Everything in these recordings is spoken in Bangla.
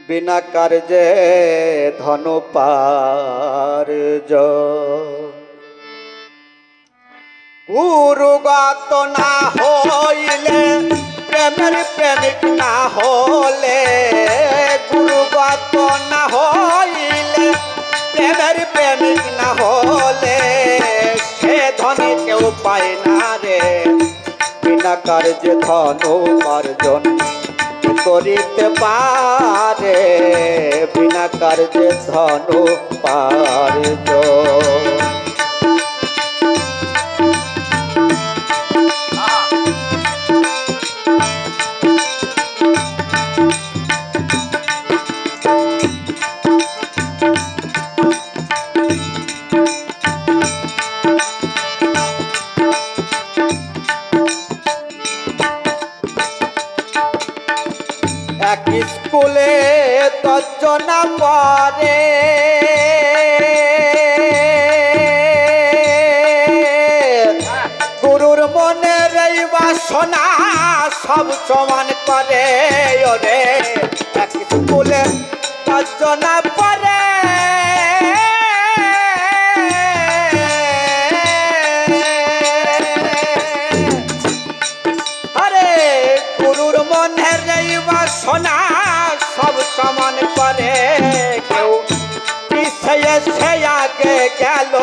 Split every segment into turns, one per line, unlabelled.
বিনা কার্যে ধন পার্য গুরুগত না হইলে প্রেমের প্রেমিক না হলে গুরুগত না হইলে প্রেমের প্রেমিক না হলে সে ধনী কেউ পায় না রে বিনা কার্যে ধন উপার্জন করিতে পারে বিনা কার্যে ধন উপার্জন এক স্কুলে 10 জন পড়ে গুরুর মনের এই বাসনা সব সমান করে ওরে এক স্কুলে 10 জন পড়ে গুরুর মনের এই বাসনা সব সমান করে কেউ পিছিয়ে সে আগে গেল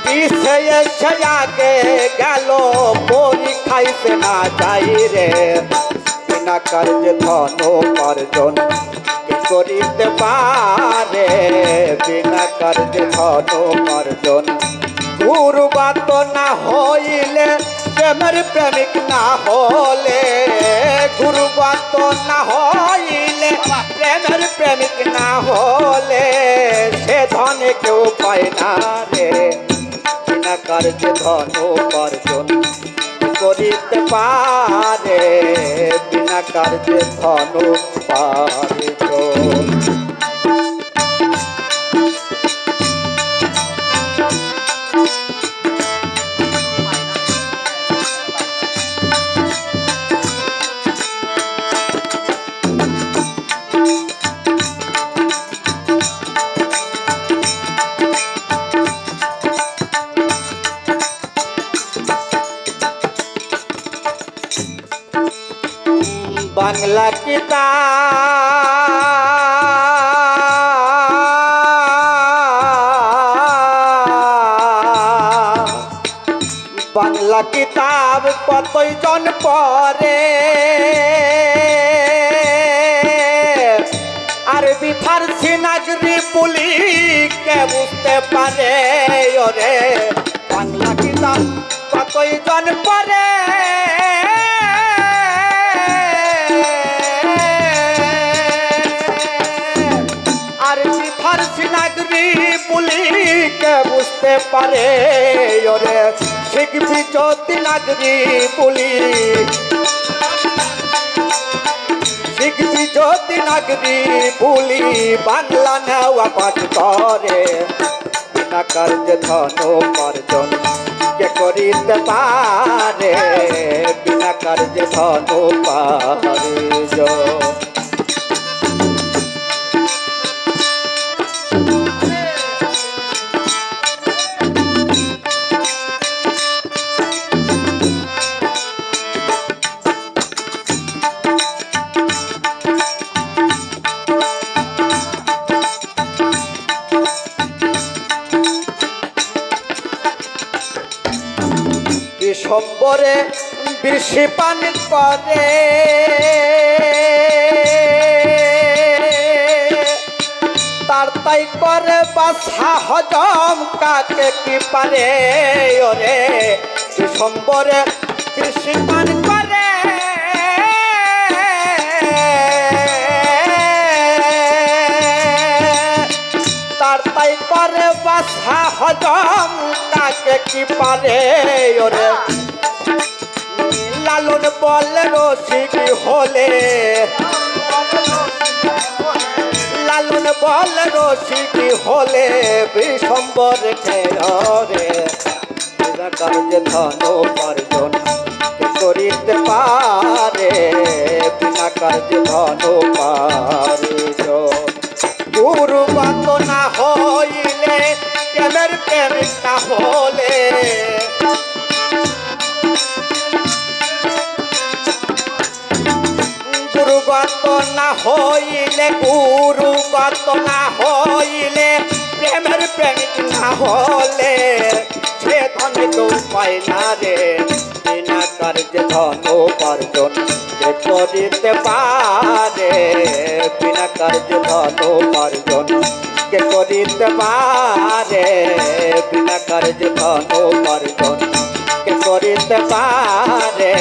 পিছিয়ে সে আগে গেল পরীক্ষায় সে না যাই রে বিনা কার্যে ধন উপার্জন করিতে পারে বিনা কার্যে ধন উপার্জন গুরুগত না হইলে প্রেমের প্রেমিক না হলে গুরুগত না হইলে প্রেমের প্রেমিক না হলে সে ধনে কেউ পায় না রে বিনা কার্যে ধন উপার্জন করিতে পারে বিনা কার্যে ধন উপার্জন বাংলা কিতাব বাংলা কিতাব কতই জন পড়ে আরবি ফারসি নাগরি পুলি কে বুঝতে পারে ওরে বাংলা কিতাব কতই জন পড়ে আরবি ফারসি নাগরি পুলি কে বুঝতে পারে ওরে শিখবি যদি নাগরি পুলি শিখবি যদি নাগরি পুলি বাংলা নেওয়া পাঠ করে বিনা কার্যে ধন উপার্জন কে করিতে পারে বিনা কার্যে ধন উপার্জন ডিসেম্বরে বৃষ্টি পানি করে তার তাই করে বাসা হজম কাকে কি পারে ওরে ডিসেম্বরে বৃষ্টি পানি করে তার তাই করে বাসা হজম কাকে কি পারে ওরে লালন বলে রসিক হলে লালন বলে রসিক হলে বিশ্বম্বর খেরে বিনা কার্যে ধন উপার্জন করিতে পারে বিনা কার্য ধন উপার্জন। গুরুগত না হইলে প্রেমের প্রেমিক না হলে গুরুগত না হইলে গুরুগত না হইলে প্রেমের প্রেমিক না হলে সে ধনে তো পায় না রে বিনা কার্যে ধন উপার্জন যে করিতে পারে বিনা কার্যে ধন উপার্জন কে করিতে পারে বিনা কার্যে ধন উপার্জন কে করিতে পারে